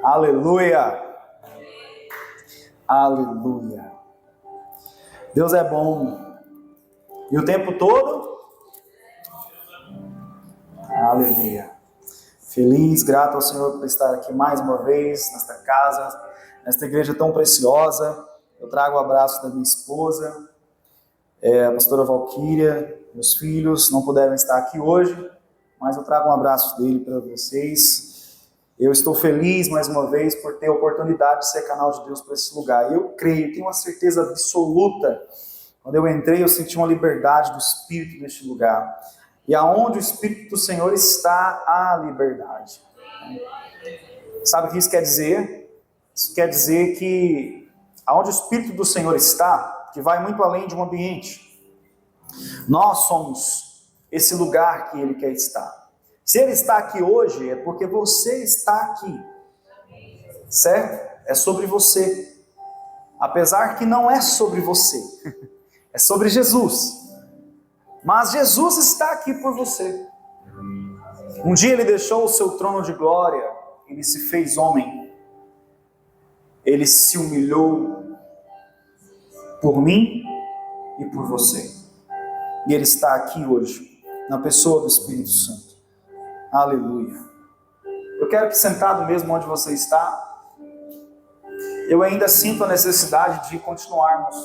Aleluia! Aleluia! Deus é bom. E o tempo todo? Aleluia! Feliz, grato ao Senhor por estar aqui mais uma vez, nesta casa, nesta igreja tão preciosa. Eu trago o abraço da minha esposa, a pastora Valquíria, meus filhos não puderam estar aqui hoje, mas eu trago um abraço dele para vocês. Eu estou feliz mais uma vez por ter a oportunidade de ser canal de Deus para esse lugar. Eu creio, tenho uma certeza absoluta. Quando eu entrei, eu senti uma liberdade do Espírito neste lugar. E aonde o Espírito do Senhor está, há liberdade. Sabe o que isso quer dizer? Isso quer dizer que aonde o Espírito do Senhor está, que vai muito além de um ambiente, nós somos esse lugar que Ele quer estar. Se Ele está aqui hoje, é porque você está aqui, certo? É sobre você, apesar que não é sobre você, é sobre Jesus, mas Jesus está aqui por você. Um dia Ele deixou o seu trono de glória, Ele se fez homem, Ele se humilhou por mim e por você, e Ele está aqui hoje, na pessoa do Espírito Santo. Aleluia. Eu quero que sentado mesmo onde você está, eu ainda sinto a necessidade de continuarmos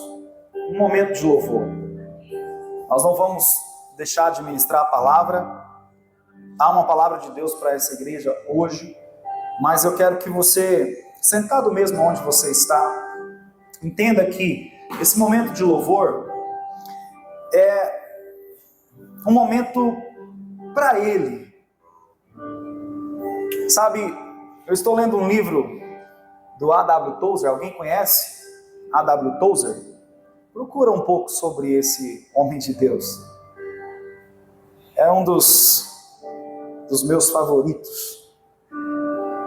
um momento de louvor. Nós não vamos deixar de ministrar a palavra. Há uma palavra de Deus para essa igreja hoje, mas eu quero que você, sentado mesmo onde você está, entenda que esse momento de louvor é um momento para Ele. Sabe, eu estou lendo um livro do A.W. Tozer. Alguém conhece A.W. Tozer? Procura um pouco sobre esse homem de Deus. É um dos meus favoritos.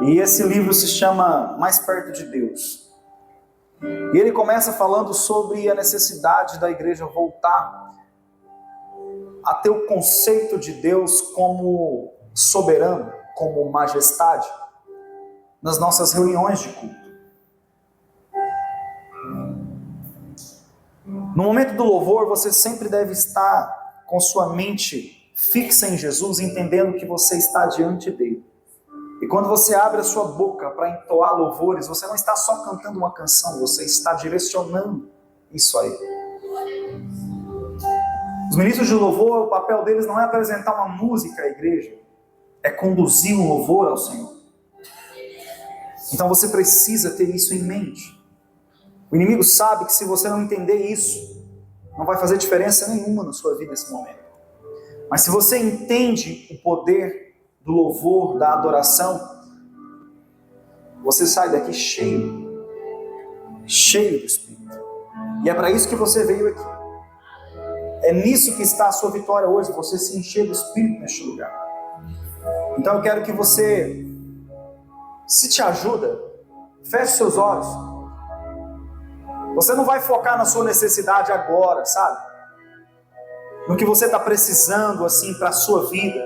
E esse livro se chama Mais Perto de Deus. E ele começa falando sobre a necessidade da igreja voltar a ter o conceito de Deus como soberano, como majestade, nas nossas reuniões de culto. No momento do louvor, você sempre deve estar com sua mente fixa em Jesus, entendendo que você está diante dele. E quando você abre a sua boca para entoar louvores, você não está só cantando uma canção, você está direcionando isso a ele. Os ministros de louvor, o papel deles não é apresentar uma música à igreja, é conduzir o louvor ao Senhor. Então você precisa ter isso em mente. O inimigo sabe que se você não entender isso, não vai fazer diferença nenhuma na sua vida nesse momento. Mas se você entende o poder do louvor, da adoração, você sai daqui cheio do Espírito. E é para isso que você veio aqui. É nisso que está a sua vitória hoje, você se encher do Espírito neste lugar. Então eu quero que você, se te ajuda, feche seus olhos. Você não vai focar na sua necessidade agora, sabe? No que você está precisando assim para a sua vida.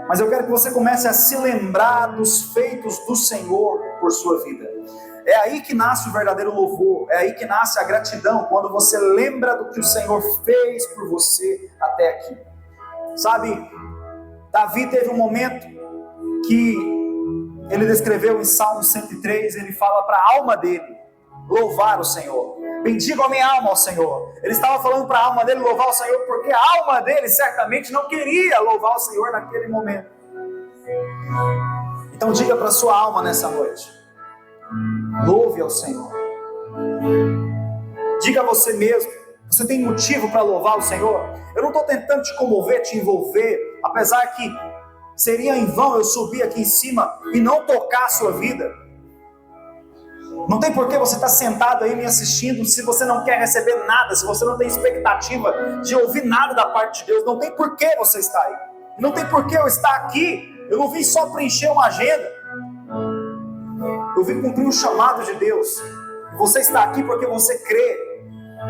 Mas eu quero que você comece a se lembrar dos feitos do Senhor por sua vida. É aí que nasce o verdadeiro louvor, é aí que nasce a gratidão, quando você lembra do que o Senhor fez por você até aqui. Sabe, Davi teve um momento que ele descreveu em Salmo 103, ele fala para a alma dele louvar o Senhor. Bendiga a minha alma ao Senhor. Ele estava falando para a alma dele louvar o Senhor, porque a alma dele certamente não queria louvar o Senhor naquele momento. Então diga para a sua alma nessa noite: louve ao Senhor. Diga a você mesmo: você tem motivo para louvar o Senhor? Eu não estou tentando te comover, te envolver, apesar que seria em vão eu subir aqui em cima e não tocar a sua vida. Não tem por que você estar sentado aí me assistindo se você não quer receber nada, se você não tem expectativa de ouvir nada da parte de Deus. Não tem por que você estar aí. Não tem por que eu estar aqui. Eu não vim só preencher uma agenda. Eu vim cumprir um chamado de Deus. Você está aqui porque você crê.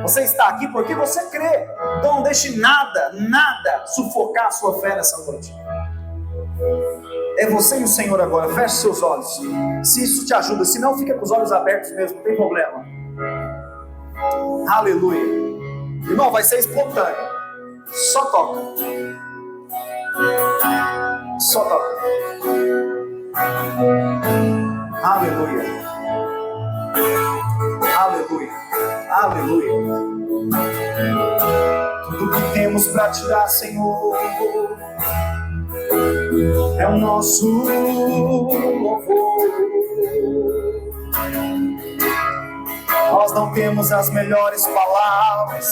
Você está aqui porque você crê. Então não deixe nada sufocar a sua fé nessa noite. É você e o Senhor agora. Feche seus olhos. Se isso te ajuda, se não, fica com os olhos abertos mesmo, não tem problema. Aleluia. Irmão, vai ser espontâneo. Só toca. Só toca. Aleluia. Aleluia. Aleluia. Tudo que temos para te dar, Senhor, é o nosso louvor. Nós não temos as melhores palavras,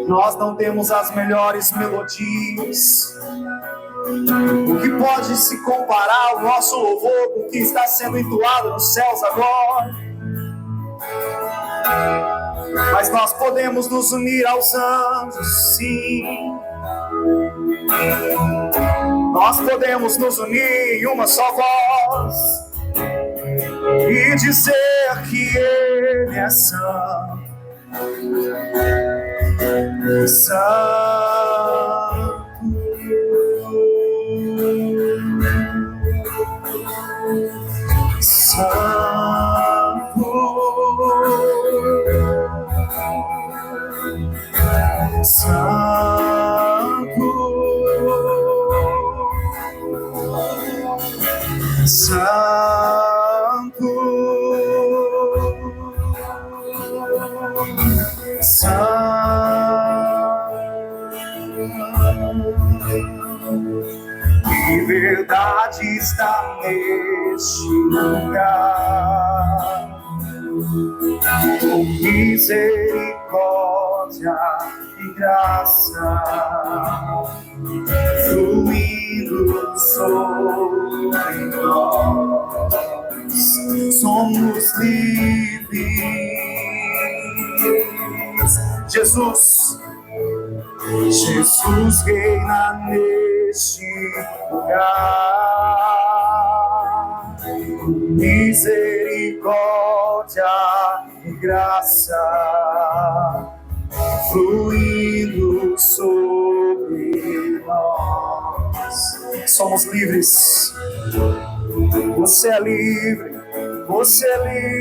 nós não temos as melhores melodias. O que pode se comparar ao nosso louvor com o que está sendo entoado nos céus agora? Mas nós podemos nos unir aos anjos, sim. Nós podemos nos unir em uma só voz e dizer que Ele é santo, santo, santo, santo, santo, liberdade está neste lugar, com misericórdia e graça fluindo sobre nós. Somos livres. Jesus reina neste lugar, misericórdia e graça fluindo sobre nós. Somos livres. Você é livre. Você é livre.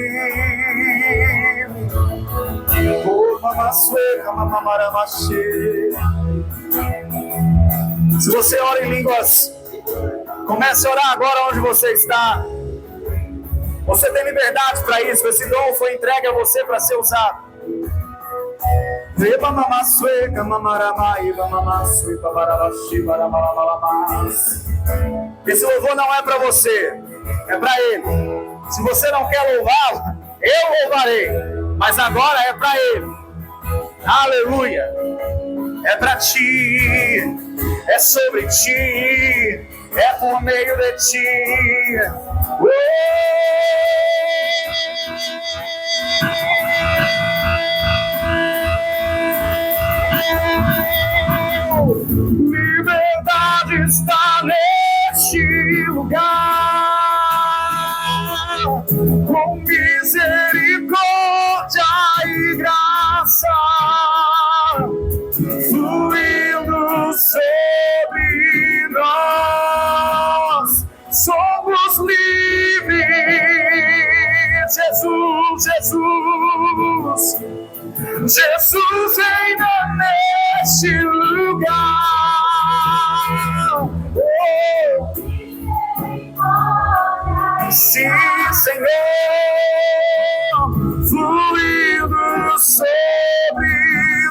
Oh, mamaçueca, mamamarabaxê. Se você ora em línguas, comece a orar agora onde você está. Você tem liberdade para isso. Esse dom foi entregue a você para ser usado. Esse louvor não é para você, é para Ele. Se você não quer louvá-lo, eu louvarei, mas agora é para Ele. Aleluia. É para ti, é sobre ti, é por meio de ti. Liberdade está neste lugar, com misericórdia e graça fluindo sobre nós. Somos livres. Jesus reina neste lugar. Sim, Senhor, fluindo sobre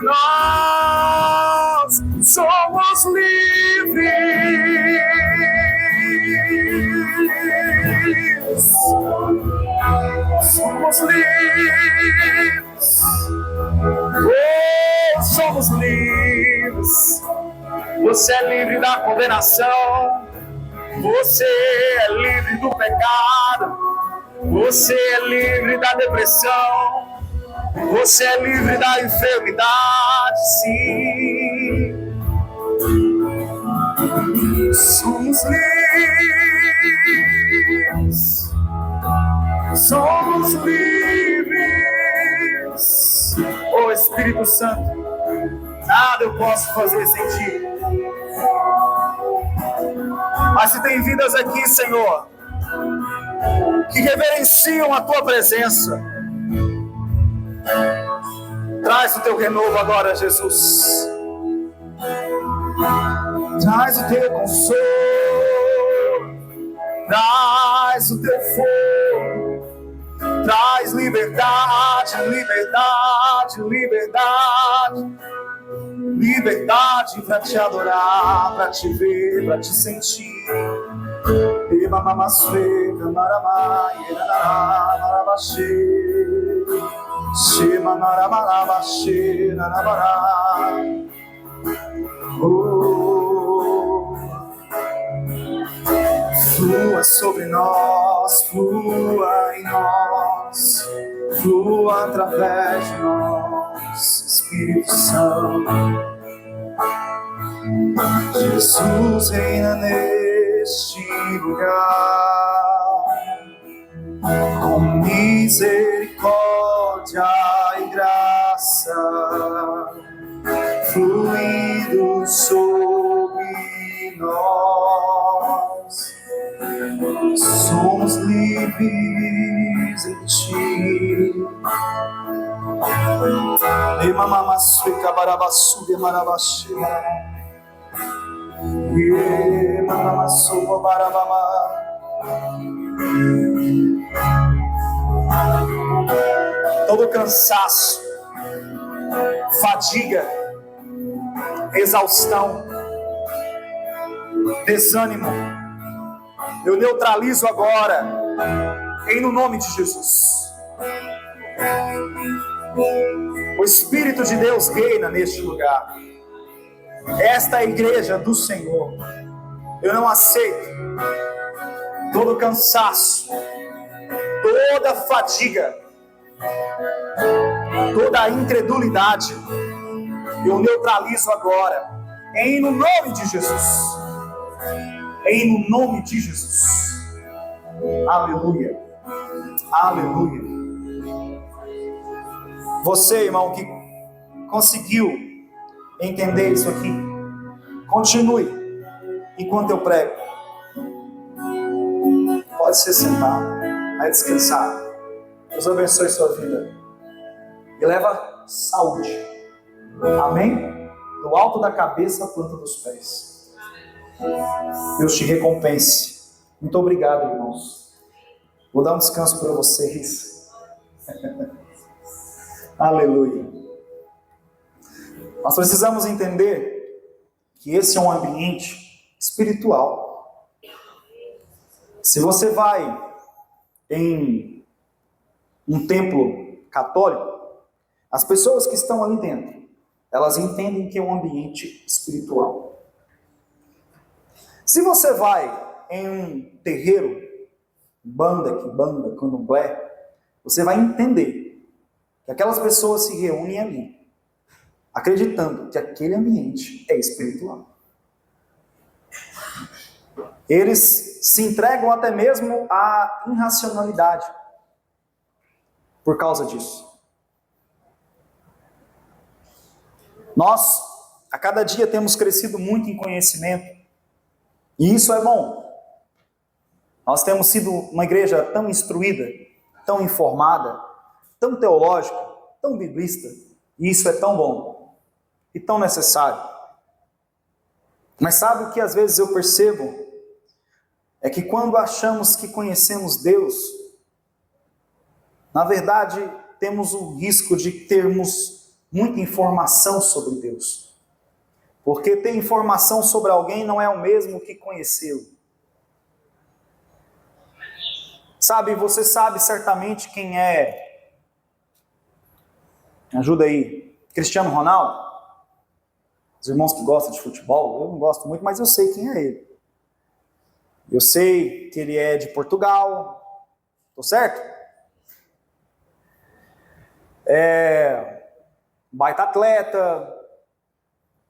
nós. Somos livres. Somos livres. Oh, somos livres. Você é livre da condenação. Você é livre do pecado. Você é livre da depressão. Você é livre da enfermidade. Sim. Somos livres. Somos livres. Oh, Espírito Santo, nada eu posso fazer sem ti. Mas se tem vidas aqui, Senhor, que reverenciam a Tua presença, traz o Teu renovo agora, Jesus. Traz o Teu consolo, traz o Teu fogo, traz liberdade, liberdade, liberdade, liberdade para te adorar, para te ver, para te sentir. Flua sobre nós, flua em nós, flua através de nós, Espírito Santo. Jesus reina neste lugar, com misericórdia e graça, fluindo sobre nós. Somos livres em Ti. Todo cansaço, fadiga, exaustão, desânimo, eu neutralizo agora, em no nome de Jesus. O Espírito de Deus reina neste lugar. Esta é a igreja do Senhor. Eu não aceito todo cansaço, toda fadiga, toda incredulidade. Eu neutralizo agora, em no nome de Jesus. Em no nome de Jesus. Aleluia. Aleluia. Você, irmão, que conseguiu entender isso aqui, continue enquanto eu prego. Pode se sentar, vai descansar. Deus abençoe sua vida e leva saúde. Amém? Do alto da cabeça à planta dos pés. Deus te recompense. Muito obrigado, irmãos. Vou dar um descanso para vocês. Aleluia. Nós precisamos entender que esse é um ambiente espiritual. Se você vai em um templo católico, as pessoas que estão ali dentro, elas entendem que é um ambiente espiritual. Se você vai em um terreiro, banda, candomblé, você vai entender que aquelas pessoas se reúnem ali, acreditando que aquele ambiente é espiritual. Eles se entregam até mesmo à irracionalidade por causa disso. Nós, a cada dia, temos crescido muito em conhecimento, e isso é bom. Nós temos sido uma igreja tão instruída, tão informada, tão teológica, tão biblista, e isso é tão bom e tão necessário. Mas sabe o que às vezes eu percebo? É que quando achamos que conhecemos Deus, na verdade temos o risco de termos muita informação sobre Deus. Porque ter informação sobre alguém não é o mesmo que conhecê-lo. Sabe, você sabe certamente quem é, me ajuda aí, Cristiano Ronaldo? Os irmãos que gostam de futebol, eu não gosto muito, mas eu sei quem é ele. Eu sei que ele é de Portugal, tô certo? Baita atleta.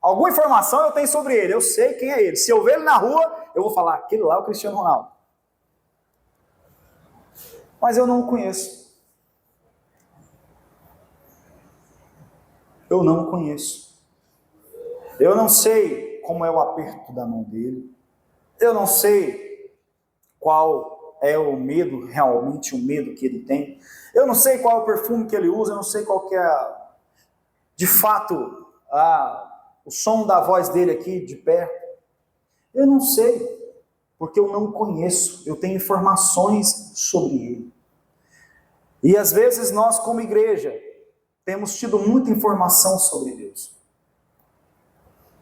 Alguma informação eu tenho sobre ele, eu sei quem é ele. Se eu ver ele na rua, eu vou falar, aquele lá é o Cristiano Ronaldo. Mas eu não o conheço. Eu não o conheço. Eu não sei como é o aperto da mão dele. Eu não sei qual é o medo, realmente o medo que ele tem. Eu não sei qual é o perfume que ele usa, eu não sei qual que é, de fato, o som da voz dele aqui de perto. Eu não sei, porque eu não conheço, eu tenho informações sobre ele. E às vezes nós, como igreja, temos tido muita informação sobre Deus.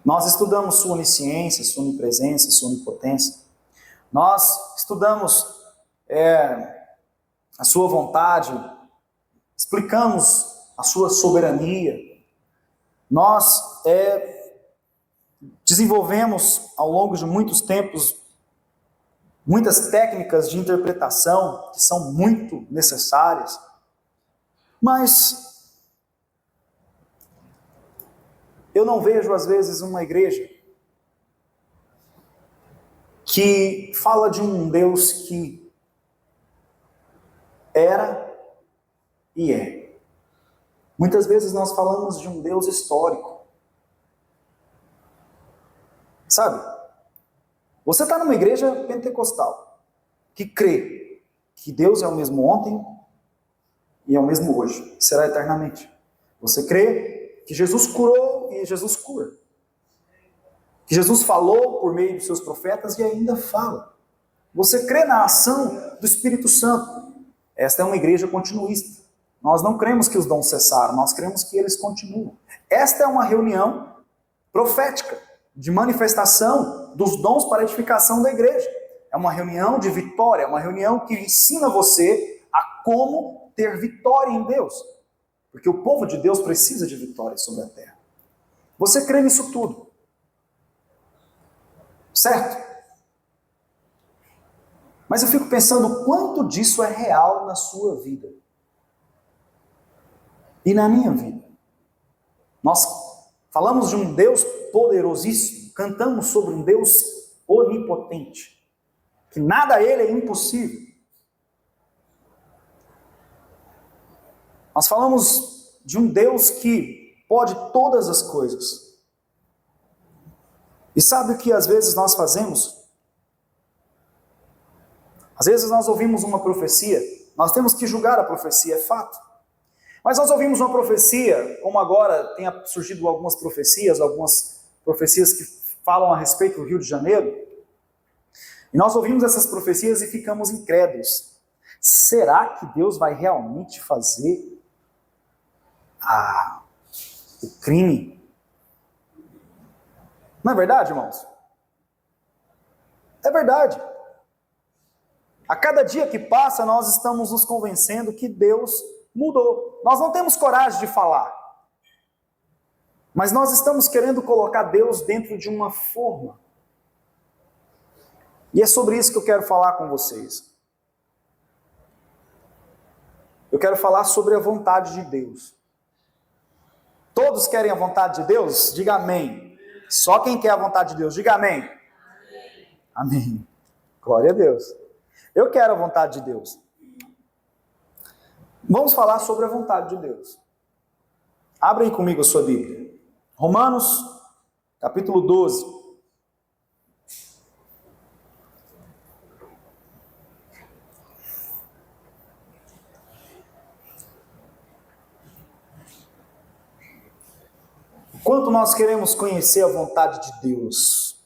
Nós estudamos sua onisciência, sua onipresença, sua onipotência. Nós estudamos a sua vontade, explicamos a sua soberania. Nós desenvolvemos ao longo de muitos tempos muitas técnicas de interpretação que são muito necessárias, mas eu não vejo às vezes uma igreja que fala de um Deus que era e é. Muitas vezes nós falamos de um Deus histórico. Sabe? Você está numa igreja pentecostal que crê que Deus é o mesmo ontem e é o mesmo hoje, será eternamente. Você crê que Jesus curou e Jesus cura. Que Jesus falou por meio dos seus profetas e ainda fala. Você crê na ação do Espírito Santo. Esta é uma igreja continuista. Nós não cremos que os dons cessaram, nós cremos que eles continuam. Esta é uma reunião profética, de manifestação dos dons para a edificação da igreja. É uma reunião de vitória, é uma reunião que ensina você a como ter vitória em Deus. Porque o povo de Deus precisa de vitória sobre a terra. Você crê nisso tudo? Certo? Mas eu fico pensando quanto disso é real na sua vida. E na minha vida. Nós falamos de um Deus poderosíssimo, cantamos sobre um Deus onipotente, que nada a ele é impossível. Nós falamos de um Deus que pode todas as coisas. E sabe o que às vezes nós fazemos? Às vezes nós ouvimos uma profecia, nós temos que julgar a profecia, é fato. Mas nós ouvimos uma profecia, como agora tem surgido algumas profecias que falam a respeito do Rio de Janeiro. E nós ouvimos essas profecias e ficamos incrédulos. Será que Deus vai realmente fazer o crime? Não é verdade, irmãos? É verdade. A cada dia que passa, nós estamos nos convencendo que Deus mudou. Nós não temos coragem de falar. Mas nós estamos querendo colocar Deus dentro de uma forma. E é sobre isso que eu quero falar com vocês. Eu quero falar sobre a vontade de Deus. Todos querem a vontade de Deus? Diga amém. Só quem quer a vontade de Deus, diga amém. Amém. Glória a Deus. Eu quero a vontade de Deus. Vamos falar sobre a vontade de Deus. Abrem comigo a sua Bíblia. Romanos, capítulo 12. Quanto nós queremos conhecer a vontade de Deus?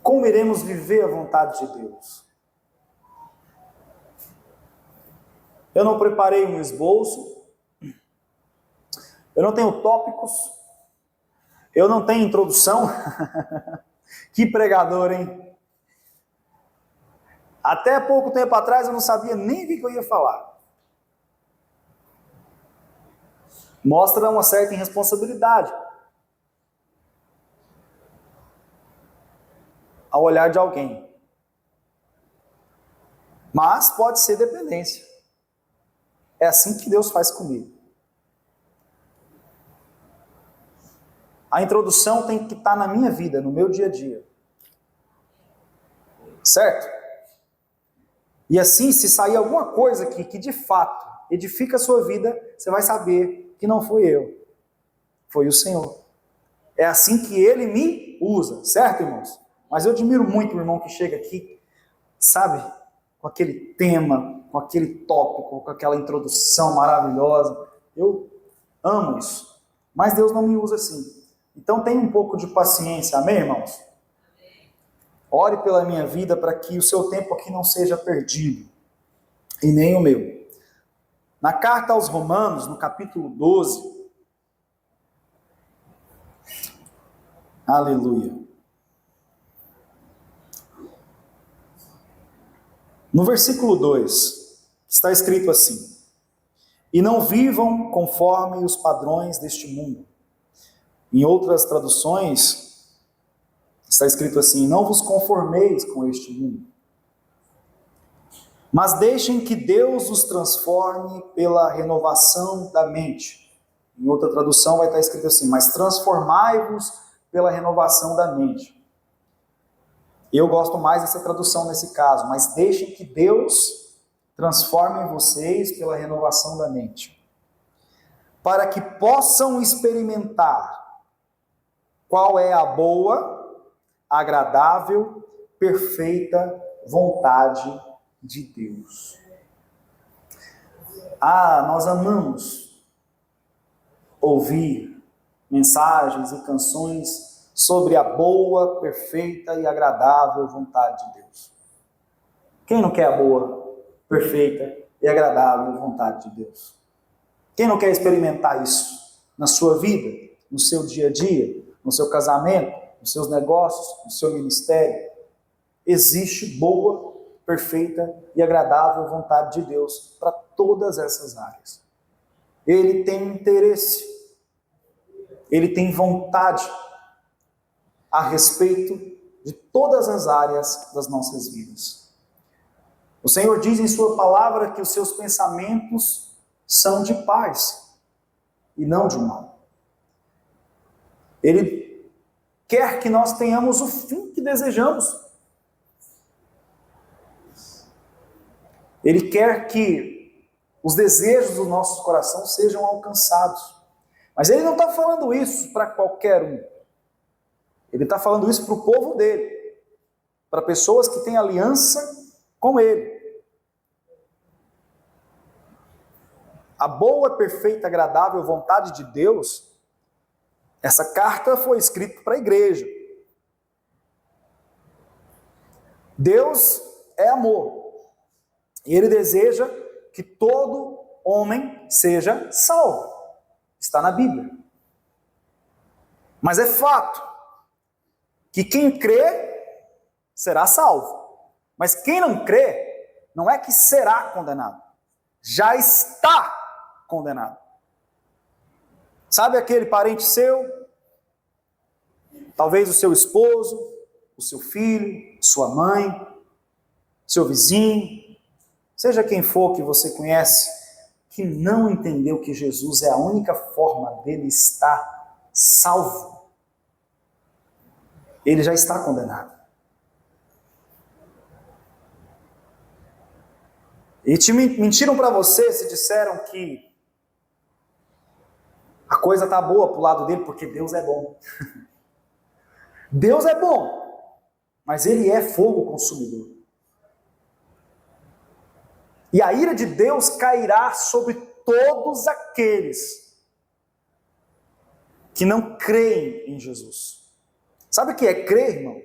Como iremos viver a vontade de Deus? Eu não preparei um esboço, eu não tenho tópicos, eu não tenho introdução. Que pregador, hein? Até pouco tempo atrás eu não sabia nem o que eu ia falar. Mostra uma certa irresponsabilidade ao olhar de alguém. Mas pode ser dependência. É assim que Deus faz comigo. A introdução tem que estar na minha vida, no meu dia a dia. Certo? E assim, se sair alguma coisa aqui que de fato edifica a sua vida, você vai saber que não fui eu, foi o Senhor. É assim que Ele me usa, certo, irmãos? Mas eu admiro muito o irmão que chega aqui, sabe, com aquele tema, com aquele tópico, com aquela introdução maravilhosa. Eu amo isso. Mas Deus não me usa assim. Então tenha um pouco de paciência, amém, irmãos? Ore pela minha vida para que o seu tempo aqui não seja perdido, e nem o meu. Na carta aos Romanos, no capítulo 12, aleluia. No versículo 2, está escrito assim: e não vivam conforme os padrões deste mundo. Em outras traduções, está escrito assim: não vos conformeis com este mundo, mas deixem que Deus os transforme pela renovação da mente. Em outra tradução vai estar escrito assim: mas transformai-vos pela renovação da mente. Eu gosto mais dessa tradução nesse caso, mas deixem que Deus transforme vocês pela renovação da mente, para que possam experimentar qual é a boa, agradável, perfeita vontade de Deus. Nós amamos ouvir mensagens e canções sobre a boa, perfeita e agradável vontade de Deus. Quem não quer a boa, perfeita e agradável vontade de Deus? Quem não quer experimentar isso na sua vida, no seu dia a dia, no seu casamento, nos seus negócios, no seu ministério? Existe boa, perfeita e agradável vontade de Deus para todas essas áreas. Ele tem interesse, ele tem vontade a respeito de todas as áreas das nossas vidas. O Senhor diz em sua palavra que os seus pensamentos são de paz e não de mal. Ele quer que nós tenhamos o fim que desejamos. Ele quer que os desejos do nosso coração sejam alcançados. Mas ele não está falando isso para qualquer um. Ele está falando isso para o povo dele, para pessoas que têm aliança com ele. A boa, perfeita, agradável vontade de Deus, essa carta foi escrita para a igreja. Deus é amor, e ele deseja que todo homem seja salvo. Está na Bíblia. Mas é fato que quem crê será salvo. Mas quem não crê, não é que será condenado, já está condenado. Sabe aquele parente seu? Talvez o seu esposo, o seu filho, sua mãe, seu vizinho, seja quem for que você conhece, que não entendeu que Jesus é a única forma dele estar salvo. Ele já está condenado. E te mentiram para você se disseram que a coisa está boa para o lado dele porque Deus é bom. Deus é bom, mas ele é fogo consumidor. E a ira de Deus cairá sobre todos aqueles que não creem em Jesus. Sabe o que é crer, irmão?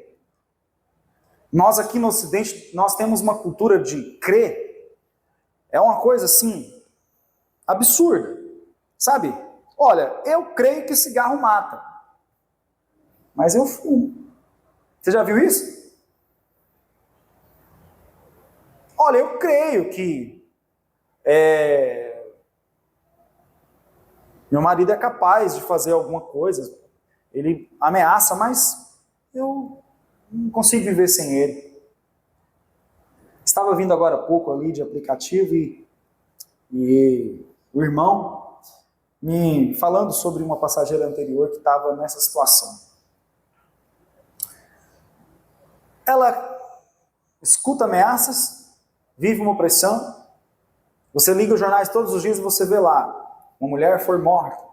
Nós aqui no Ocidente, nós temos uma cultura de crer. É uma coisa assim, absurda. Sabe? Olha, eu creio que cigarro mata. Mas eu fumo. Você já viu isso? Olha, eu creio que meu marido é capaz de fazer alguma coisa. Ele ameaça, mas eu não consigo viver sem ele. Estava vindo agora há pouco ali de aplicativo e o irmão me falando sobre uma passageira anterior que estava nessa situação. Ela escuta ameaças, vive uma opressão. Você liga os jornais todos os dias e você vê lá, uma mulher foi morta.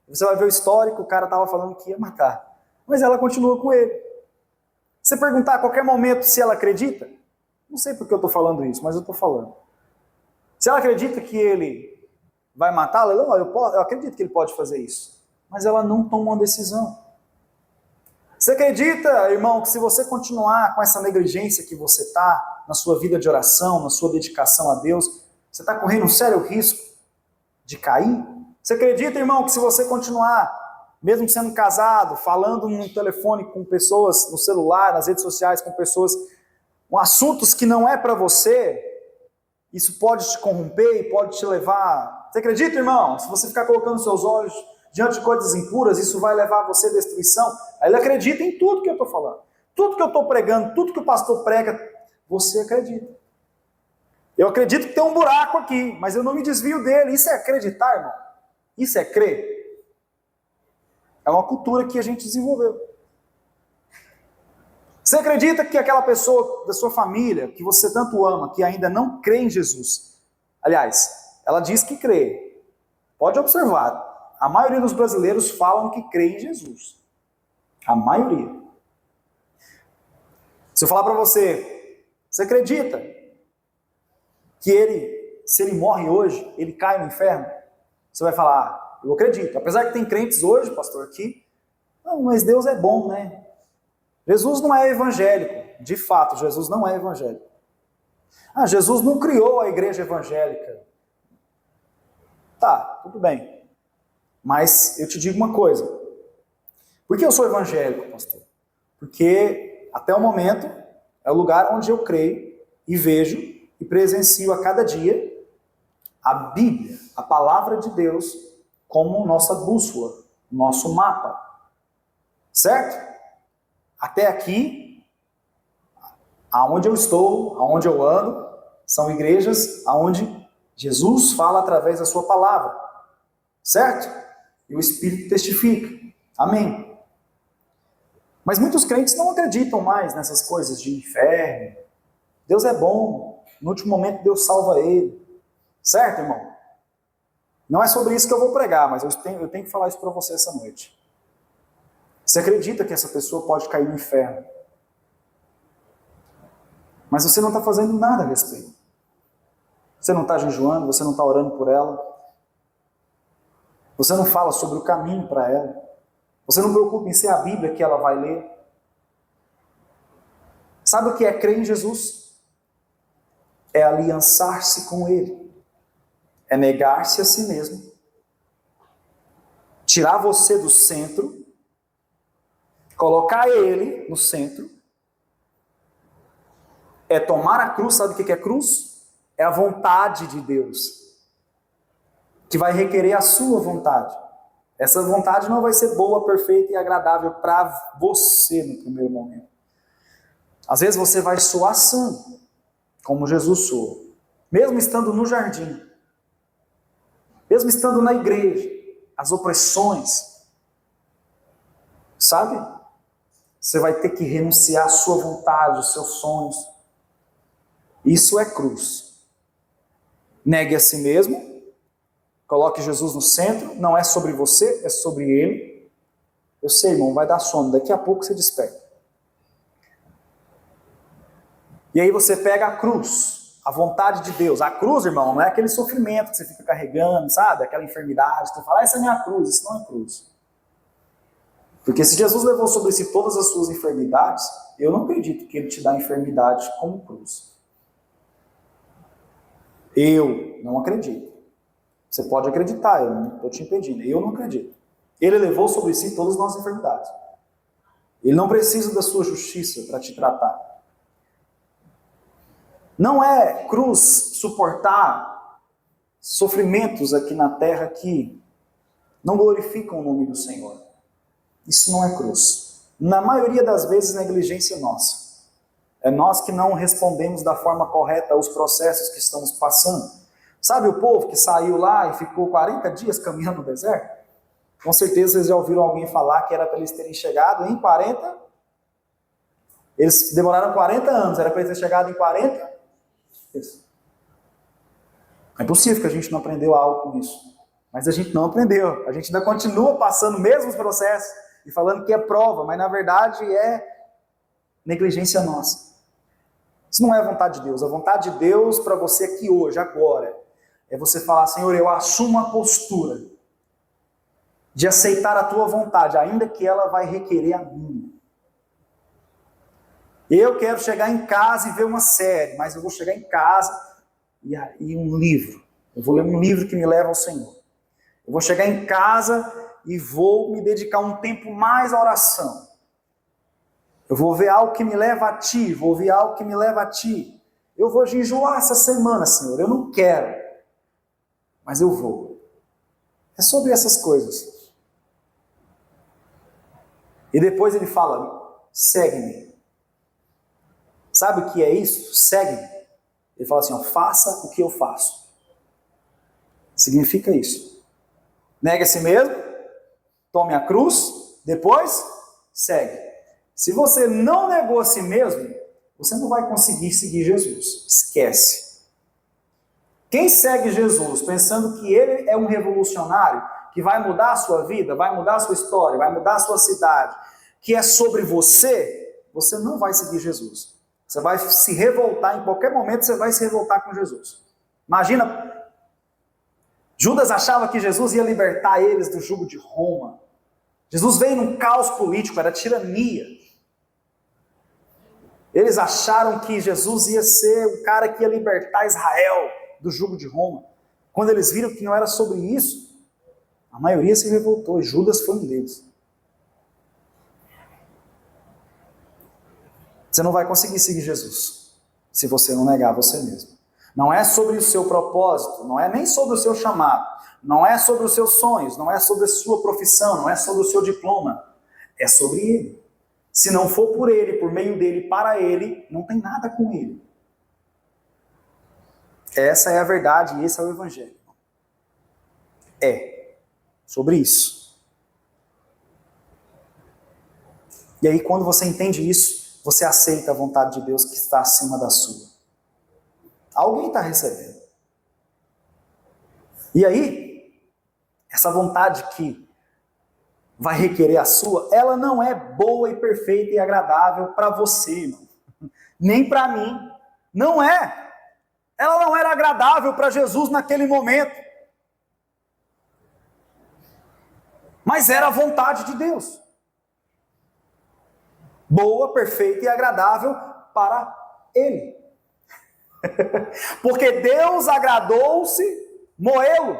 Você vai ver o histórico, o cara estava falando que ia matar. mas ela continua com ele. Você perguntar a qualquer momento se ela acredita, não sei porque eu estou falando isso, mas eu estou falando. Se ela acredita que ele vai matá-la, eu acredito que ele pode fazer isso, mas ela não toma uma decisão. Você acredita, irmão, que se você continuar com essa negligência que você está na sua vida de oração, na sua dedicação a Deus, você está correndo um sério risco de cair? Você acredita, irmão, que se você continuar, mesmo sendo casado, falando no telefone com pessoas, no celular, nas redes sociais com pessoas, com assuntos que não é para você, isso pode te corromper e pode te levar... Você acredita, irmão? Se você ficar colocando seus olhos diante de coisas impuras, isso vai levar você à destruição. Aí ele acredita em tudo que eu estou falando. Tudo que eu estou pregando, tudo que o pastor prega, você acredita. Eu acredito que tem um buraco aqui, mas eu não me desvio dele. Isso é acreditar, irmão? Isso é crer? É uma cultura que a gente desenvolveu. Você acredita que aquela pessoa da sua família, que você tanto ama, que ainda não crê em Jesus, aliás, ela diz que crê. Pode observar, a maioria dos brasileiros falam que crê em Jesus. A maioria. Se eu falar para você, você acredita que ele, se ele morre hoje, ele cai no inferno? Você vai falar, eu acredito. Apesar que tem crentes hoje, pastor, aqui, não, mas Deus é bom, né? Jesus não é evangélico. De fato, Jesus não é evangélico. Jesus não criou a igreja evangélica. Tá, tudo bem. Mas eu te digo uma coisa. Por que eu sou evangélico, pastor? Porque até o momento é o lugar onde eu creio e vejo e presencio a cada dia a Bíblia, a palavra de Deus, como nossa bússola, nosso mapa. Certo? Até aqui, aonde eu estou, aonde eu ando, são igrejas aonde Jesus fala através da sua palavra. Certo? E o Espírito testifica. Amém. Mas muitos crentes não acreditam mais nessas coisas de inferno. Deus é bom. No último momento Deus salva ele. Certo, irmão? Não é sobre isso que eu vou pregar, mas eu tenho que falar isso para você essa noite. Você acredita que essa pessoa pode cair no inferno? Mas você não está fazendo nada a respeito. Você não está jejuando, você não está orando por ela. Você não fala sobre o caminho para ela. Você não preocupa em ser a Bíblia que ela vai ler. Sabe o que é crer em Jesus? É aliançar-se com Ele. É negar-se a si mesmo. Tirar você do centro. Colocar Ele no centro. É tomar a cruz. Sabe o que é cruz? É a vontade de Deus. Que vai requerer a sua vontade. Essa vontade não vai ser boa, perfeita e agradável para você no primeiro momento. Às vezes você vai soar santo, como Jesus soou. Mesmo estando no jardim. Mesmo estando na igreja. As opressões. Sabe? Você vai ter que renunciar à sua vontade, aos seus sonhos. Isso é cruz. Negue a si mesmo. Coloque Jesus no centro. Não é sobre você, é sobre Ele. Eu sei, irmão, vai dar sono. Daqui a pouco você desperta. E aí você pega a cruz. A vontade de Deus. A cruz, irmão, não é aquele sofrimento que você fica carregando, sabe? Aquela enfermidade. Você fala, essa é a minha cruz. Isso não é cruz. Porque se Jesus levou sobre si todas as suas enfermidades, eu não acredito que Ele te dá enfermidade como cruz. Eu não acredito. Você pode acreditar, eu não estou te impedindo. Eu não acredito. Ele levou sobre si todas as nossas enfermidades. Ele não precisa da sua justiça para te tratar. Não é cruz suportar sofrimentos aqui na terra que não glorificam o nome do Senhor. Isso não é cruz. Na maioria das vezes, negligência nossa. É nós que não respondemos da forma correta aos processos que estamos passando. Sabe o povo que saiu lá e ficou 40 dias caminhando no deserto? Com certeza vocês já ouviram alguém falar que era para eles terem chegado em 40. Eles demoraram 40 anos, era para eles terem chegado em 40. Isso. É possível que a gente não aprendeu algo com isso. Mas a gente não aprendeu. A gente ainda continua passando os mesmos processos. e falando que é prova, mas na verdade é negligência nossa. Isso não é a vontade de Deus. A vontade de Deus para você aqui hoje, agora, é você falar: Senhor, eu assumo a postura de aceitar a tua vontade, ainda que ela vai requerer a minha. Eu quero chegar em casa e ver uma série, mas eu vou chegar em casa e um livro. Eu vou ler um livro que me leva ao Senhor. Eu vou chegar em casa e vou me dedicar um tempo mais à oração. Eu vou ver algo que me leva a Ti, vou ouvir algo que me leva a Ti. Eu vou jejuar essa semana, Senhor, eu não quero, mas eu vou. É sobre essas coisas. E depois ele fala: segue-me. Sabe o que é isso? Segue-me. Ele fala assim: ó, faça o que eu faço. Significa isso. Negue a si mesmo, tome a cruz, depois segue. Se você não negou a si mesmo, você não vai conseguir seguir Jesus. Esquece. Quem segue Jesus pensando que ele é um revolucionário, que vai mudar a sua vida, vai mudar a sua história, vai mudar a sua cidade, que é sobre você, você não vai seguir Jesus. Você vai se revoltar, em qualquer momento você vai se revoltar com Jesus. Imagina, Judas achava que Jesus ia libertar eles do jugo de Roma. Jesus veio num caos político, era tirania. Eles acharam que Jesus ia ser o cara que ia libertar Israel do jugo de Roma. Quando eles viram que não era sobre isso, a maioria se revoltou, e Judas foi um deles. Você não vai conseguir seguir Jesus se você não negar você mesmo. Não é sobre o seu propósito, não é nem sobre o seu chamado, não é sobre os seus sonhos, não é sobre a sua profissão, não é sobre o seu diploma. É sobre Ele. Se não for por Ele, por meio dEle, para Ele, não tem nada com Ele. Essa é a verdade e esse é o Evangelho. É sobre isso. E aí, quando você entende isso, você aceita a vontade de Deus que está acima da sua. Alguém está recebendo. E aí, essa vontade que vai requerer a sua, ela não é boa e perfeita e agradável para você, irmão. Nem para mim. Não é. Ela não era agradável para Jesus naquele momento. Mas era a vontade de Deus. Boa, perfeita e agradável para Ele. Porque Deus agradou-se moê-lo.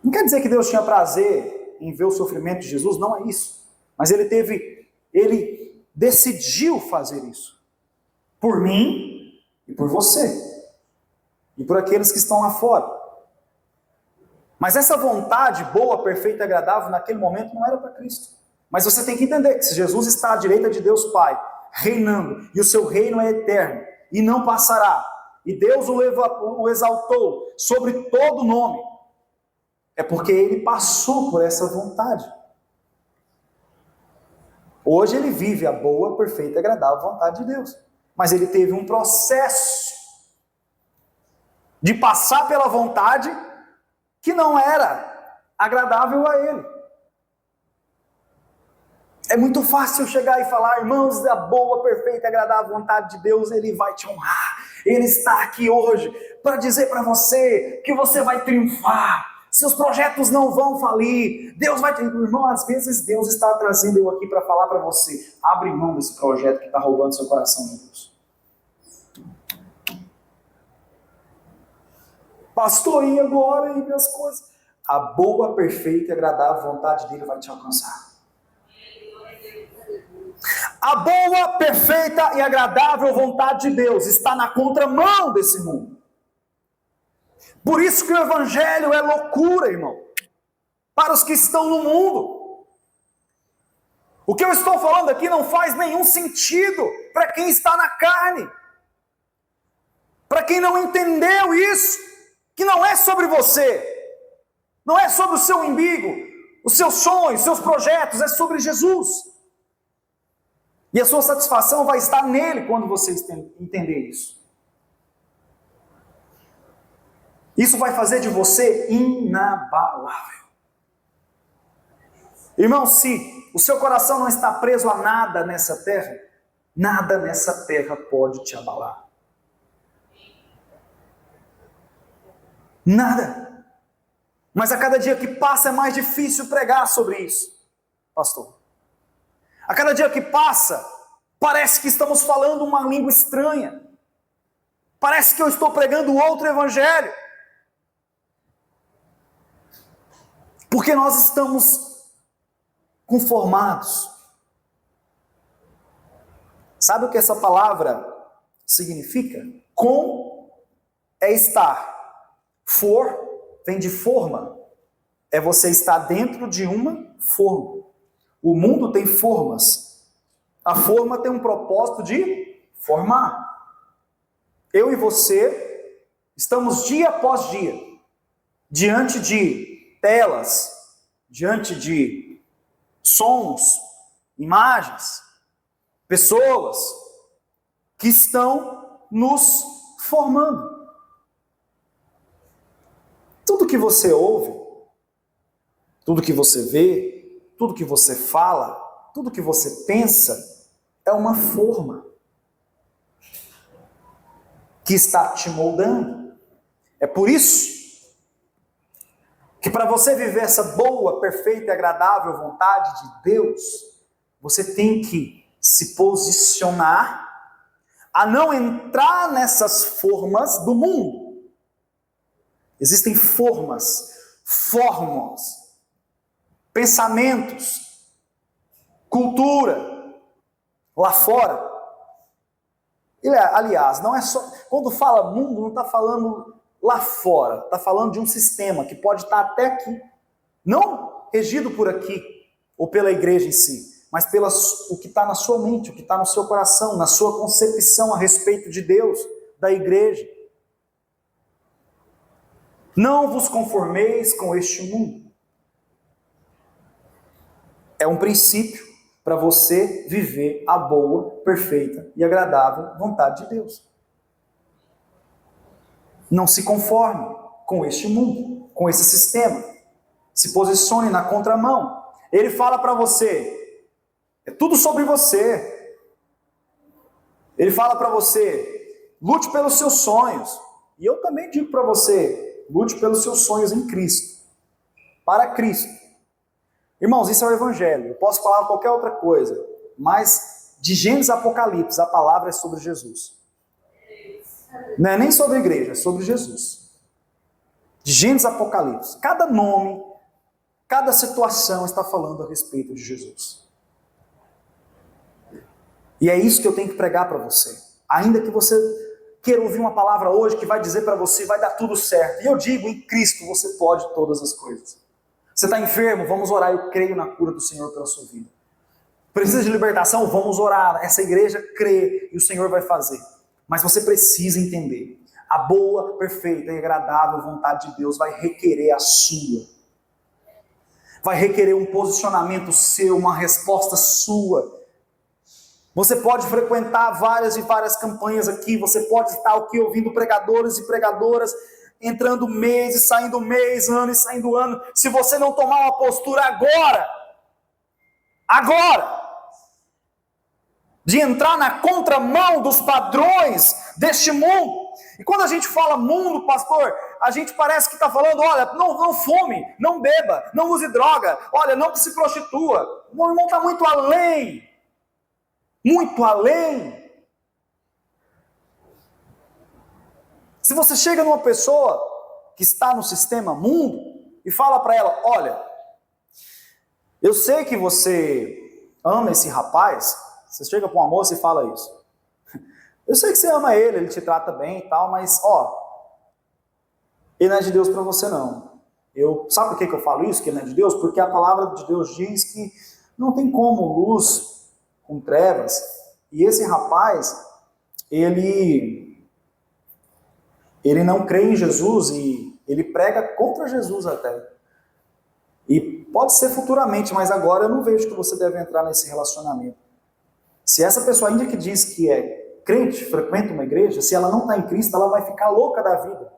Não quer dizer que Deus tinha prazer em ver o sofrimento de Jesus, não é isso. Mas ele decidiu fazer isso. Por mim e por você. E por aqueles que estão lá fora. Mas essa vontade boa, perfeita e agradável naquele momento não era para Cristo. Mas você tem que entender que se Jesus está à direita de Deus Pai, reinando, e o seu reino é eterno, e não passará, e Deus o exaltou sobre todo nome, é porque ele passou por essa vontade. Hoje ele vive a boa, perfeita e agradável vontade de Deus. Mas ele teve um processo de passar pela vontade que não era agradável a ele. É muito fácil chegar e falar: irmãos, a boa, perfeita e agradável vontade de Deus, Ele vai te honrar. Ele está aqui hoje para dizer para você que você vai triunfar. Seus projetos não vão falir. Deus vai triunfar. Irmão, às vezes Deus está trazendo eu aqui para falar para você: abre mão desse projeto que está roubando seu coração de Deus. Pastor, e agora? E minhas coisas? A boa, perfeita e agradável vontade dele vai te alcançar. A boa, perfeita e agradável vontade de Deus está na contramão desse mundo. Por isso que o Evangelho é loucura, irmão, para os que estão no mundo. O que eu estou falando aqui não faz nenhum sentido para quem está na carne. Para quem não entendeu isso, que não é sobre você, não é sobre o seu umbigo, os seus sonhos, seus projetos, é sobre Jesus. E a sua satisfação vai estar nele quando você entender isso. Isso vai fazer de você inabalável. Irmão, se o seu coração não está preso a nada nessa terra, nada nessa terra pode te abalar. Nada. Mas a cada dia que passa é mais difícil pregar sobre isso, pastor. A cada dia que passa, parece que estamos falando uma língua estranha. Parece que eu estou pregando outro evangelho. Porque nós estamos conformados. Sabe o que essa palavra significa? Com é estar. For vem de forma. É você estar dentro de uma forma. O mundo tem formas. A forma tem um propósito de formar. Eu e você estamos dia após dia diante de telas, diante de sons, imagens, pessoas que estão nos formando. Tudo que você ouve, tudo que você vê, tudo que você fala, tudo que você pensa é uma forma que está te moldando. É por isso que para você viver essa boa, perfeita e agradável vontade de Deus, você tem que se posicionar a não entrar nessas formas do mundo. Existem formas, pensamentos, cultura lá fora. Aliás, não é só. Quando fala mundo, não está falando lá fora, está falando de um sistema que pode estar até aqui, não regido por aqui ou pela igreja em si, mas pelo o que está na sua mente, o que está no seu coração, na sua concepção a respeito de Deus, da igreja. Não vos conformeis com este mundo. É um princípio para você viver a boa, perfeita e agradável vontade de Deus. Não se conforme com este mundo, com esse sistema. Se posicione na contramão. Ele fala para você, é tudo sobre você. Ele fala para você, lute pelos seus sonhos. E eu também digo para você, lute pelos seus sonhos em Cristo. Para Cristo. Irmãos, isso é o Evangelho. Eu posso falar qualquer outra coisa, mas de Gênesis a Apocalipse, a palavra é sobre Jesus. Não é nem sobre a igreja, é sobre Jesus. De Gênesis a Apocalipse. Cada nome, cada situação está falando a respeito de Jesus. E é isso que eu tenho que pregar para você. Ainda que você queira ouvir uma palavra hoje que vai dizer para você, vai dar tudo certo. E eu digo, em Cristo você pode todas as coisas. Você está enfermo? Vamos orar. Eu creio na cura do Senhor pela sua vida. Precisa de libertação? Vamos orar. Essa igreja crê e o Senhor vai fazer. Mas você precisa entender. A boa, perfeita e agradável vontade de Deus vai requerer a sua. Vai requerer um posicionamento seu, uma resposta sua. Você pode frequentar várias e várias campanhas aqui. Você pode estar aqui ouvindo pregadores e pregadoras entrando mês e saindo mês, ano e saindo ano. Se você não tomar uma postura agora, de entrar na contramão dos padrões deste mundo. E quando a gente fala mundo, pastor, a gente parece que está falando, olha, não fume, não beba, não use droga, olha, não se prostitua. O irmão está muito além. Muito além. Se você chega numa pessoa que está no sistema mundo e fala para ela, olha, eu sei que você ama esse rapaz, você chega para uma moça e fala isso. Eu sei que você ama ele, ele te trata bem e tal, mas ele não é de Deus para você não. Sabe por que eu falo isso, que ele não é de Deus? Porque a palavra de Deus diz que não tem como luz com trevas. E esse rapaz, ele não crê em Jesus e ele prega contra Jesus até. E pode ser futuramente, mas agora eu não vejo que você deve entrar nesse relacionamento. Se essa pessoa ainda que diz que é crente, frequenta uma igreja, se ela não está em Cristo, ela vai ficar louca da vida.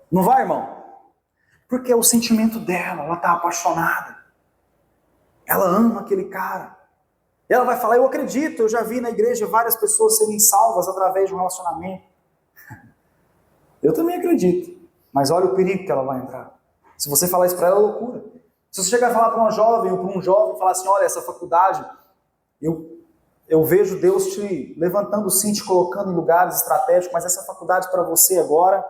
Não vai, irmão? Porque é o sentimento dela, ela está apaixonada. Ela ama aquele cara. E ela vai falar, eu acredito, eu já vi na igreja várias pessoas serem salvas através de um relacionamento. Eu também acredito. Mas olha o perigo que ela vai entrar. Se você falar isso para ela, é loucura. Se você chegar a falar para uma jovem ou para um jovem, falar assim, olha, essa faculdade, eu vejo Deus te levantando sim, te colocando em lugares estratégicos, mas essa faculdade para você agora,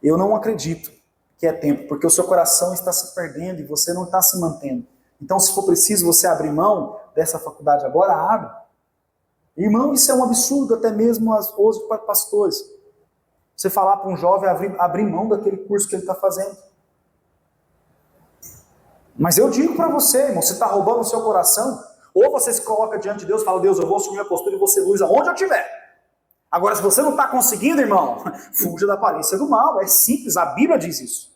eu não acredito que é tempo, porque o seu coração está se perdendo e você não está se mantendo. Então, se for preciso você abrir mão dessa faculdade agora, abre. Irmão, isso é um absurdo, até mesmo hoje para pastores. Você falar para um jovem abrir mão daquele curso que ele está fazendo. Mas eu digo para você, irmão, você está roubando o seu coração, ou você se coloca diante de Deus e fala, Deus, eu vou assumir a postura e você luz aonde eu estiver. Agora, se você não está conseguindo, irmão, fuja da aparência do mal. É simples, a Bíblia diz isso.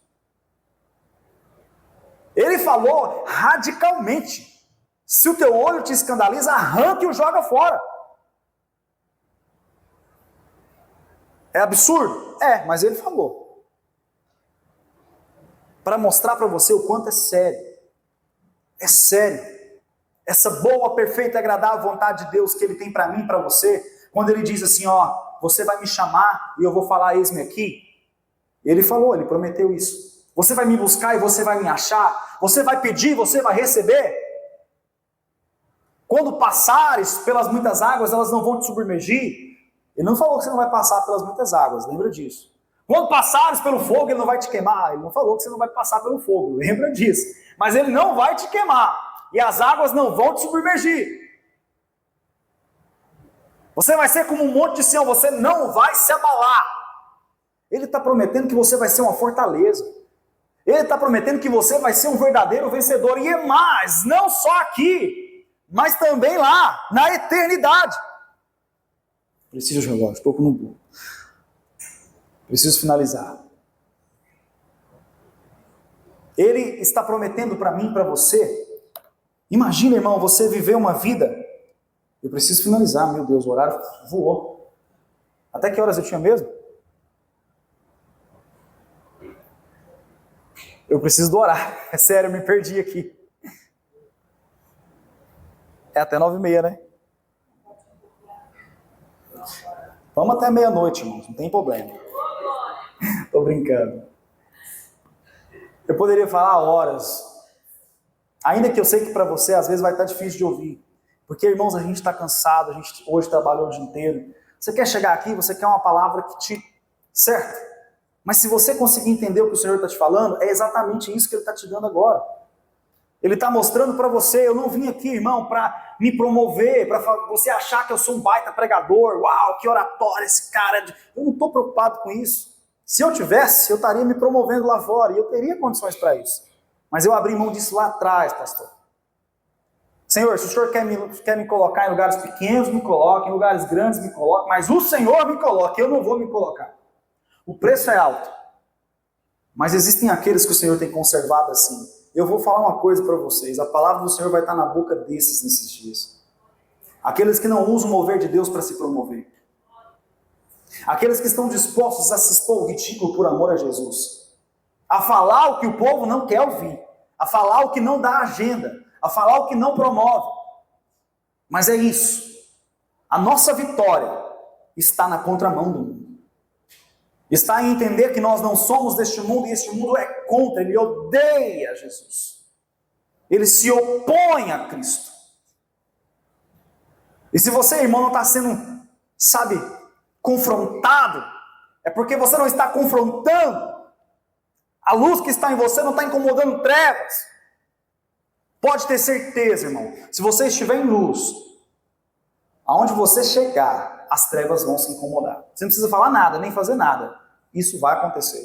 Ele falou radicalmente, se o teu olho te escandaliza, arranque e o joga fora. É absurdo? É, mas ele falou. Para mostrar para você o quanto é sério. É sério. Essa boa, perfeita e agradável vontade de Deus que Ele tem para mim e para você, quando Ele diz assim, ó, você vai me chamar e eu vou falar, eis-me aqui. Ele falou, Ele prometeu isso. Você vai me buscar e você vai me achar. Você vai pedir, você vai receber. Quando passares pelas muitas águas, elas não vão te submergir. Ele não falou que você não vai passar pelas muitas águas, lembra disso. Quando passares pelo fogo, ele não vai te queimar. Ele não falou que você não vai passar pelo fogo, lembra disso. Mas ele não vai te queimar. E as águas não vão te submergir. Você vai ser como um monte de Sião, você não vai se abalar. Ele está prometendo que você vai ser uma fortaleza. Ele está prometendo que você vai ser um verdadeiro vencedor. E é mais, não só aqui, mas também lá, na eternidade. Preciso jogar, estou com um burro. Preciso finalizar. Ele está prometendo para mim e para você. Imagina, irmão, você viver uma vida. Eu preciso finalizar, meu Deus, o horário voou. Até que horas eu tinha mesmo? Eu preciso do horário. É sério, eu me perdi aqui. É até 9h30, né? Vamos até meia-noite, irmãos, não tem problema. Tô brincando. Eu poderia falar horas. Ainda que eu sei que para você às vezes vai estar difícil de ouvir. Porque, irmãos, a gente está cansado, a gente hoje trabalhou o dia inteiro. Você quer chegar aqui, você quer uma palavra que te... Certo? Mas se você conseguir entender o que o Senhor está te falando, é exatamente isso que Ele está te dando agora. Ele está mostrando para você, eu não vim aqui, irmão, para me promover, para você achar que eu sou um baita pregador, uau, que oratório esse cara. Eu não estou preocupado com isso. Se eu tivesse, eu estaria me promovendo lá fora, e eu teria condições para isso. Mas eu abri mão disso lá atrás, pastor. Senhor, se o Senhor quer me colocar em lugares pequenos, me coloque, em lugares grandes, me coloque, mas o Senhor me coloque, eu não vou me colocar. O preço é alto. Mas existem aqueles que o Senhor tem conservado assim. Eu vou falar uma coisa para vocês, a palavra do Senhor vai estar na boca nesses dias. Aqueles que não usam o mover de Deus para se promover. Aqueles que estão dispostos a se expor ao ridículo por amor a Jesus. A falar o que o povo não quer ouvir. A falar o que não dá agenda. A falar o que não promove. Mas é isso. A nossa vitória está na contramão do mundo. Está em entender que nós não somos deste mundo e este mundo é contra, ele odeia Jesus. Ele se opõe a Cristo. E se você, irmão, não está sendo, confrontado, é porque você não está confrontando. A luz que está em você não está incomodando trevas. Pode ter certeza, irmão, se você estiver em luz, aonde você chegar, as trevas vão se incomodar. Você não precisa falar nada, nem fazer nada. Isso vai acontecer.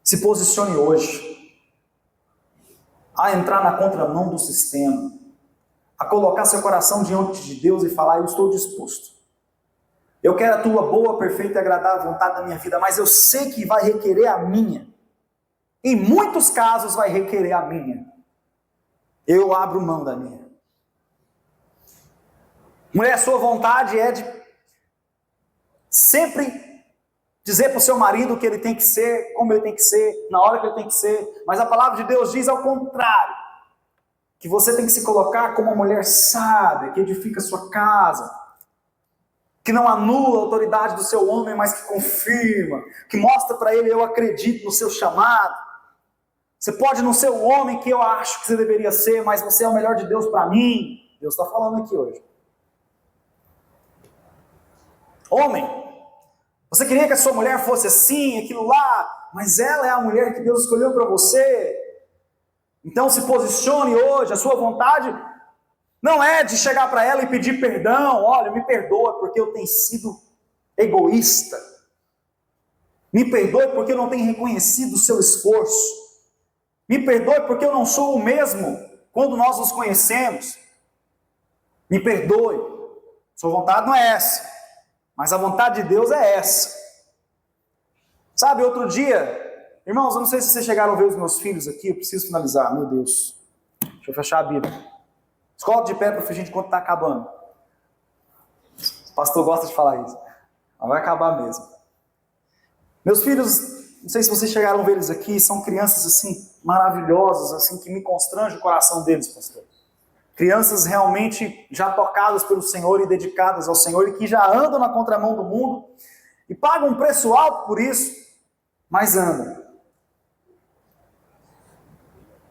Se posicione hoje a entrar na contramão do sistema, a colocar seu coração diante de Deus e falar, eu estou disposto. Eu quero a tua boa, perfeita e agradável vontade na minha vida, mas eu sei que vai requerer a minha. Em muitos casos vai requerer a minha. Eu abro mão da minha. Mulher, sua vontade é de sempre dizer para o seu marido o que ele tem que ser, como ele tem que ser, na hora que ele tem que ser. Mas a palavra de Deus diz ao contrário. que você tem que se colocar como uma mulher sábia, que edifica a sua casa, que não anula a autoridade do seu homem, mas que confirma, que mostra para ele: eu acredito no seu chamado. Você pode não ser o homem que eu acho que você deveria ser, mas você é o melhor de Deus para mim. Deus está falando aqui hoje. Homem, você queria que a sua mulher fosse assim, aquilo lá, mas ela é a mulher que Deus escolheu para você. Então se posicione hoje. A sua vontade não é de chegar para ela e pedir perdão. Olha, me perdoa porque eu tenho sido egoísta. Me perdoe porque eu não tenho reconhecido o seu esforço. Me perdoe porque eu não sou o mesmo quando nós nos conhecemos. Me perdoe. Sua vontade não é essa, mas a vontade de Deus é essa. Sabe, outro dia, irmãos, eu não sei se vocês chegaram a ver os meus filhos aqui, eu preciso finalizar, meu Deus. Deixa eu fechar a Bíblia. Escola de pé para fingir enquanto está acabando. O pastor gosta de falar isso. Mas vai acabar mesmo. Meus filhos, não sei se vocês chegaram a ver eles aqui, são crianças assim, maravilhosas, assim, que me constrange o coração deles, pastor. Crianças realmente já tocadas pelo Senhor e dedicadas ao Senhor, e que já andam na contramão do mundo, e pagam um preço alto por isso, mas andam.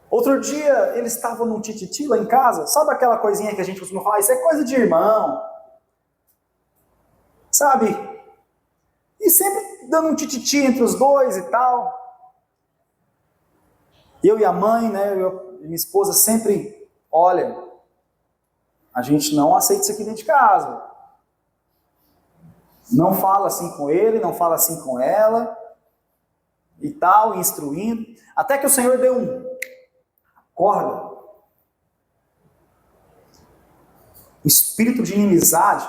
Outro dia, eles estavam num tititi lá em casa. Sabe aquela coisinha que a gente costuma falar? Isso é coisa de irmão. Sabe? E sempre dando um tititi entre os dois e tal. Eu e a mãe, né? Eu e minha esposa sempre, olha, a gente não aceita isso aqui dentro de casa. Não fala assim com ele, não fala assim com ela. E tal, instruindo. Até que o Senhor deu corda. O espírito de inimizade,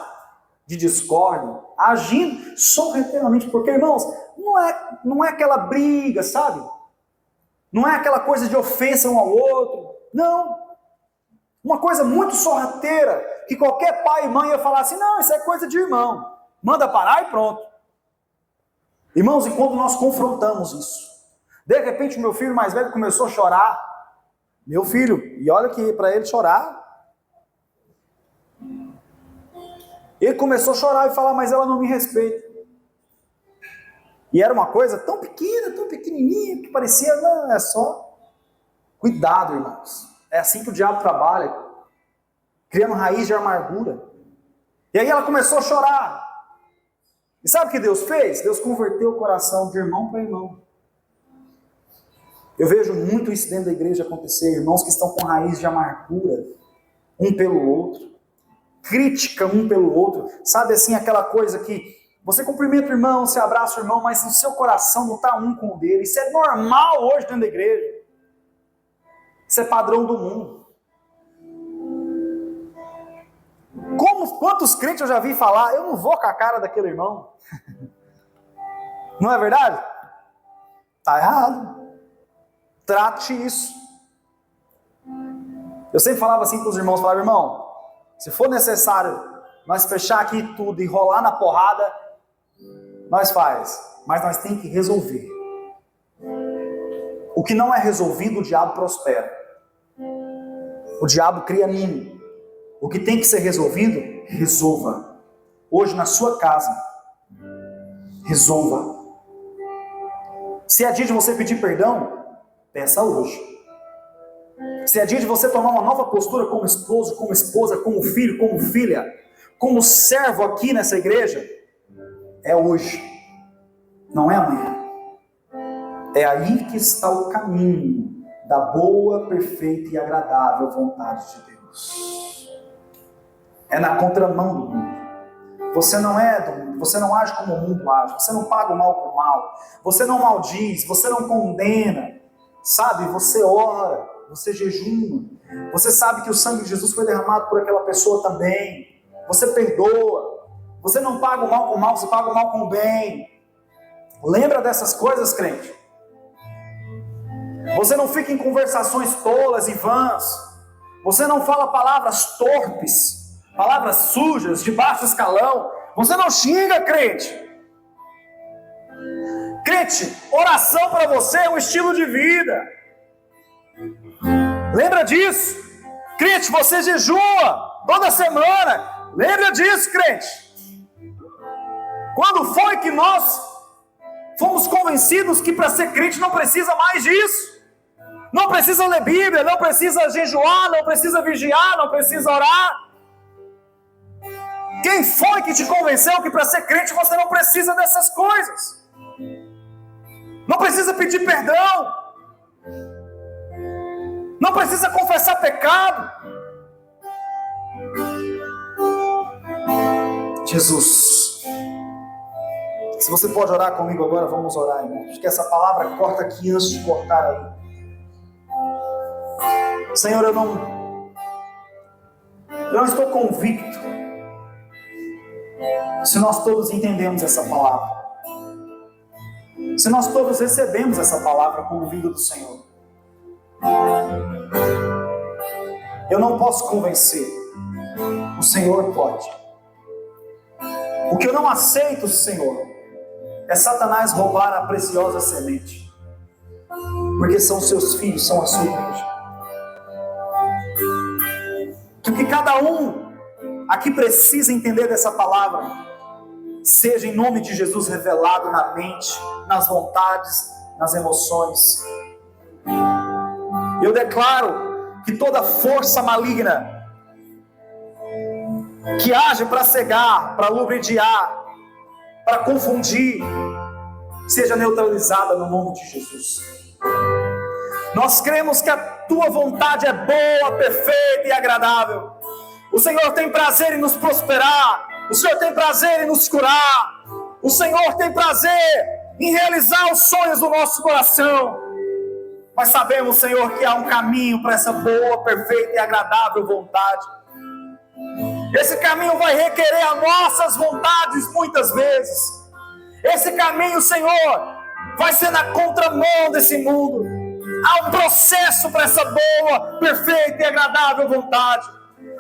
de discórdia, agindo sorrateiramente, porque, irmãos, não é aquela briga, sabe? Não é aquela coisa de ofensa um ao outro. Não. Uma coisa muito sorrateira, que qualquer pai e mãe ia falar assim: não, isso é coisa de irmão. Manda parar e pronto. Irmãos, e quando nós confrontamos isso, de repente o meu filho mais velho começou a chorar. Meu filho, e olha que para ele chorar, ele começou a chorar e falar: mas ela não me respeita. E era uma coisa tão pequena, tão pequenininha, que parecia, não, é só. Cuidado, irmãos. É assim que o diabo trabalha, criando raiz de amargura. E aí ela começou a chorar. E sabe o que Deus fez? Deus converteu o coração de irmão para irmão. Eu vejo muito isso dentro da igreja acontecer, irmãos que estão com raiz de amargura, um pelo outro, crítica um pelo outro, sabe assim, aquela coisa que você cumprimenta o irmão, você abraça o irmão, mas no seu coração não está um com o dele. Isso é normal hoje dentro da igreja. Isso é padrão do mundo. Quantos crentes eu já vi falar: eu não vou com a cara daquele irmão. Não é verdade? Está errado. Trate isso. Eu sempre falava assim para os irmãos, falava: irmão, se for necessário nós fechar aqui tudo e rolar na porrada, nós faz, mas nós tem que resolver. O que não é resolvido, o diabo prospera. O diabo cria ninho. O que tem que ser resolvido, resolva. Hoje na sua casa, resolva. Se é dia de você pedir perdão, peça hoje. Se é dia de você tomar uma nova postura como esposo, como esposa, como filho, como filha, como servo aqui nessa igreja, é hoje, não é amanhã. É aí que está o caminho da boa, perfeita e agradável vontade de Deus. É na contramão do mundo. Você não age como o mundo age, você não paga o mal com o mal, você não maldiz, você não condena, sabe? Você ora, você jejuma, você sabe que o sangue de Jesus foi derramado por aquela pessoa também, você perdoa, você não paga o mal com o mal, você paga o mal com o bem. Lembra dessas coisas, crente? Você não fica em conversações tolas e vãs, você não fala palavras torpes, palavras sujas, de baixo escalão, você não xinga, crente. Crente, oração para você é um estilo de vida. Lembra disso? Crente, você jejua toda semana. Lembra disso, crente. Quando foi que nós fomos convencidos que para ser crente não precisa mais disso? Não precisa ler Bíblia, não precisa jejuar, não precisa vigiar, não precisa orar. Quem foi que te convenceu que para ser crente você não precisa dessas coisas? Não precisa pedir perdão. Não precisa confessar pecado. Jesus, se você pode orar comigo agora, vamos orar, irmão. Porque essa palavra corta aqui antes de cortar aí. Senhor, eu não estou convicto se nós todos entendemos essa palavra, se nós todos recebemos essa palavra como vinda do Senhor. Eu não posso convencer, o Senhor pode. O que eu não aceito, Senhor, é Satanás roubar a preciosa semente, porque são seus filhos, são a sua igreja. Que o que cada um aqui precisa entender dessa palavra seja em nome de Jesus revelado na mente, nas vontades, nas emoções. Eu declaro que toda força maligna que age para cegar, para ludibriar, para confundir, seja neutralizada no nome de Jesus. Nós cremos que a tua vontade é boa, perfeita e agradável. O Senhor tem prazer em nos prosperar. O Senhor tem prazer em nos curar. O Senhor tem prazer em realizar os sonhos do nosso coração. Mas sabemos, Senhor, que há um caminho para essa boa, perfeita e agradável vontade. Esse caminho vai requerer as nossas vontades muitas vezes. Esse caminho, Senhor, vai ser na contramão desse mundo. Há um processo para essa boa, perfeita e agradável vontade.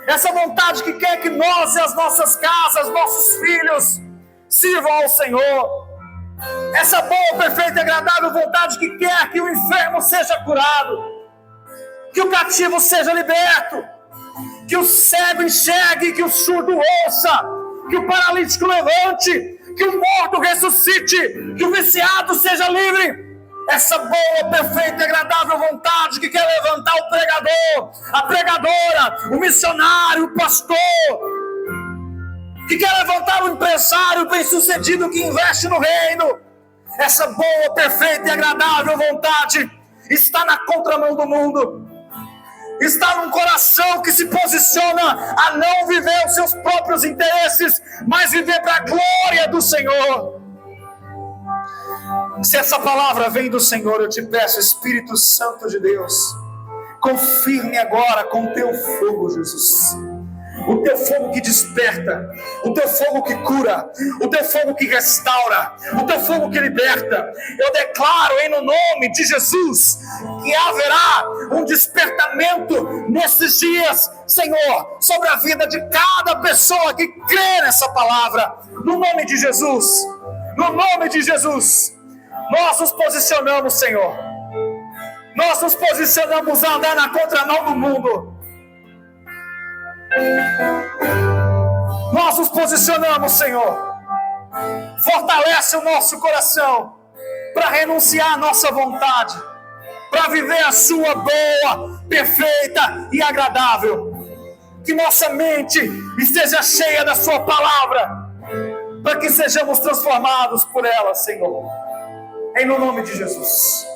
Essa vontade que quer que nós e as nossas casas, nossos filhos, sirvam ao Senhor. Essa boa, perfeita e agradável vontade que quer que o enfermo seja curado, que o cativo seja liberto, que o cego enxergue, que o surdo ouça, que o paralítico levante, que o morto ressuscite, que o viciado seja livre. Essa boa, perfeita e agradável vontade que quer levantar o pregador, a pregadora, o missionário, o pastor, que quer levantar o empresário bem-sucedido que investe no reino. Essa boa, perfeita e agradável vontade está na contramão do mundo. Está num coração que se posiciona a não viver os seus próprios interesses, mas viver para a glória do Senhor. Se essa palavra vem do Senhor, eu te peço, Espírito Santo de Deus, confirme agora com o teu fogo, Jesus. O teu fogo que desperta, o teu fogo que cura, o teu fogo que restaura, o teu fogo que liberta. Eu declaro em nome de Jesus que haverá um despertamento nesses dias, Senhor, sobre a vida de cada pessoa que crê nessa palavra. No nome de Jesus, no nome de Jesus, nós nos posicionamos, Senhor. Nós nos posicionamos a andar na contramão do mundo. Nós nos posicionamos, Senhor. Fortalece o nosso coração para renunciar à nossa vontade, para viver a sua boa, perfeita e agradável. Que nossa mente esteja cheia da sua palavra, para que sejamos transformados por ela, Senhor. Em nome de Jesus.